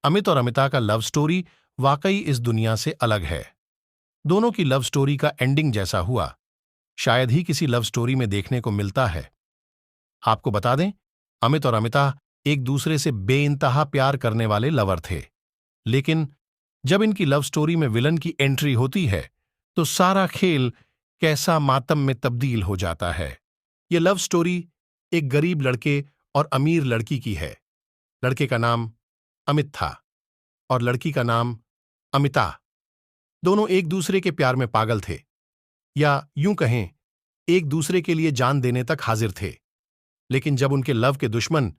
अमित और अमिता का love story वाकई इस दुनिया से अलग है। दोनों की लव स्टोरी का एंडिंग जैसा हुआ शायद ही किसी लव स्टोरी में देखने को मिलता है। आपको बता दें, अमित और अमिता एक दूसरे से बेइंतहा प्यार करने वाले लवर थे। लेकिन जब इनकी लव स्टोरी में विलन की एंट्री होती है तो सारा खेल कैसा मातम में तब्दील हो जाता है। यह लव स्टोरी एक गरीब लड़के और अमीर लड़की की है। लड़के का नाम अमित था और लड़की का नाम अमिता। दोनों एक दूसरे के प्यार में पागल थे, या यूं कहें एक दूसरे के लिए जान देने तक हाजिर थे। लेकिन जब उनके लव के दुश्मन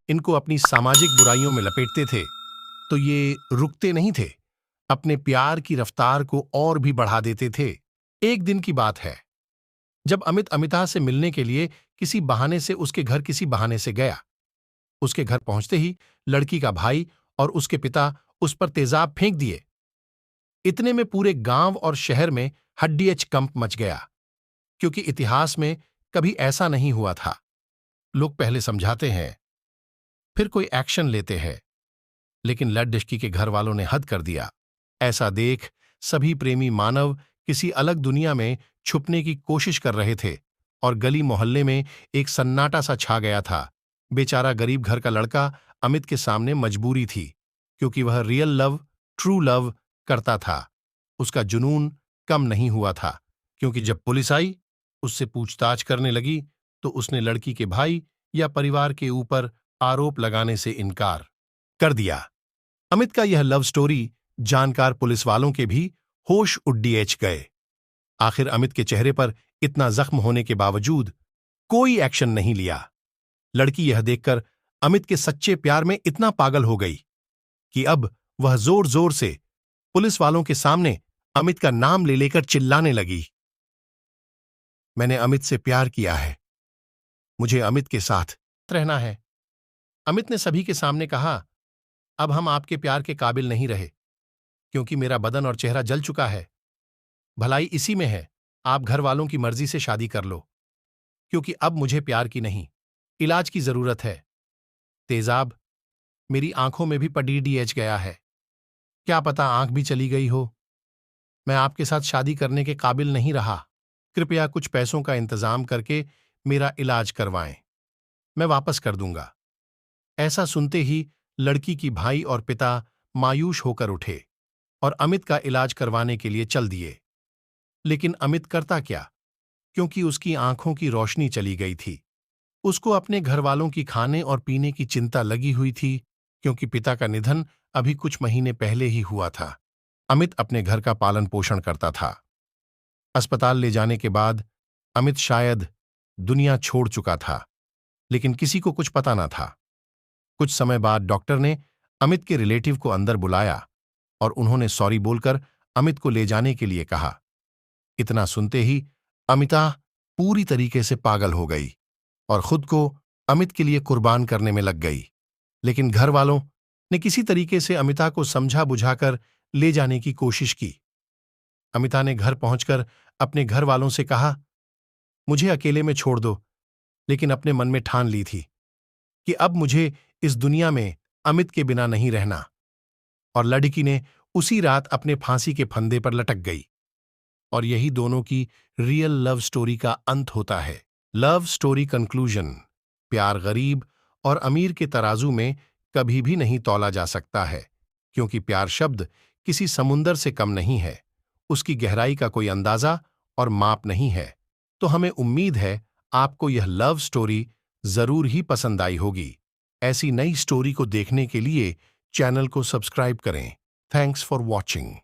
इनको अपनी सामाजिक बुराइयों में लपेटते थे तो ये रुकते नहीं थे, अपने प्यार की रफ्तार को और भी बढ़ा देते थे। एक दिन की बात है जब अमित अमिता से मिलने के लिए किसी बहाने से गया। उसके घर पहुंचते ही लड़की का भाई और उसके पिता उस पर तेजाब फेंक दिए। इतने में पूरे गांव और शहर में हड्डियच कंप मच गया, क्योंकि इतिहास में कभी ऐसा नहीं हुआ था। लोग पहले समझाते हैं, फिर कोई एक्शन लेते हैं, लेकिन लड्डुशकी के घर वालों ने हद कर दिया। ऐसा देख सभी प्रेमी मानव किसी अलग दुनिया में छुपने की कोशिश कर रहे थे और गली मोहल्ले में एक सन्नाटा सा छा गया था। बेचारा गरीब घर का लड़का अमित के सामने मजबूरी थी, क्योंकि वह रियल लव, ट्रू लव करता था। उसका जुनून कम नहीं हुआ था, क्योंकि जब पुलिस आई, उससे पूछताछ करने लगी, तो उसने लड़की के भाई या परिवार के ऊपर आरोप लगाने से इनकार कर दिया। अमित का यह लव स्टोरी जानकार पुलिस वालों के भी होश उड्डीएच गए। आखिर अमित के चेहरे पर इतना जख्म होने के बावजूद कोई एक्शन नहीं लिया। लड़की यह देखकर अमित के सच्चे प्यार में इतना पागल हो गई कि अब वह जोर जोर से पुलिस वालों के सामने अमित का नाम ले लेकर चिल्लाने लगी, मैंने अमित से प्यार किया है, मुझे अमित के साथ रहना है। अमित ने सभी के सामने कहा, अब हम आपके प्यार के काबिल नहीं रहे, क्योंकि मेरा बदन और चेहरा जल चुका है। भलाई इसी में है, आप घर वालों की मर्जी से शादी कर लो, क्योंकि अब मुझे प्यार की नहीं, इलाज की जरूरत है। तेजाब मेरी आंखों में भी पडीडीएच गया है, क्या पता आंख भी चली गई हो। मैं आपके साथ शादी करने के काबिल नहीं रहा। कृपया कुछ पैसों का इंतजाम करके मेरा इलाज करवाएं, मैं वापस कर दूंगा। ऐसा सुनते ही लड़की की भाई और पिता मायूस होकर उठे और अमित का इलाज करवाने के लिए चल दिए। लेकिन अमित करता क्या, क्योंकि उसकी आंखों की रोशनी चली गई थी। उसको अपने घर वालों की खाने और पीने की चिंता लगी हुई थी, क्योंकि पिता का निधन अभी कुछ महीने पहले ही हुआ था। अमित अपने घर का पालन पोषण करता था। अस्पताल ले जाने के बाद अमित शायद दुनिया छोड़ चुका था, लेकिन किसी को कुछ पता न था। कुछ समय बाद डॉक्टर ने अमित के रिलेटिव को अंदर बुलाया और उन्होंने सॉरी बोलकर अमित को ले जाने के लिए कहा। इतना सुनते ही अमिता पूरी तरीके से पागल हो गई और खुद को अमित के लिए कुर्बान करने में लग गई। लेकिन घर वालों ने किसी तरीके से अमिता को समझा बुझाकर ले जाने की कोशिश की। अमिता ने घर पहुंचकर अपने घर वालों से कहा, मुझे अकेले में छोड़ दो, लेकिन अपने मन में ठान ली थी कि अब मुझे इस दुनिया में अमित के बिना नहीं रहना। और लड़की ने उसी रात अपने फांसी के फंदे पर लटक गई। और यही दोनों की रियल लव स्टोरी का अंत होता है। Love story conclusion. प्यार गरीब और अमीर के तराजू में कभी भी नहीं तौला जा सकता है, क्योंकि प्यार शब्द किसी समुंदर से कम नहीं है, उसकी गहराई का कोई अंदाजा और माप नहीं है। तो हमें उम्मीद है आपको यह लव स्टोरी जरूर ही पसंद आई होगी। ऐसी नई स्टोरी को देखने के लिए चैनल को सब्सक्राइब करें। Thanks for watching.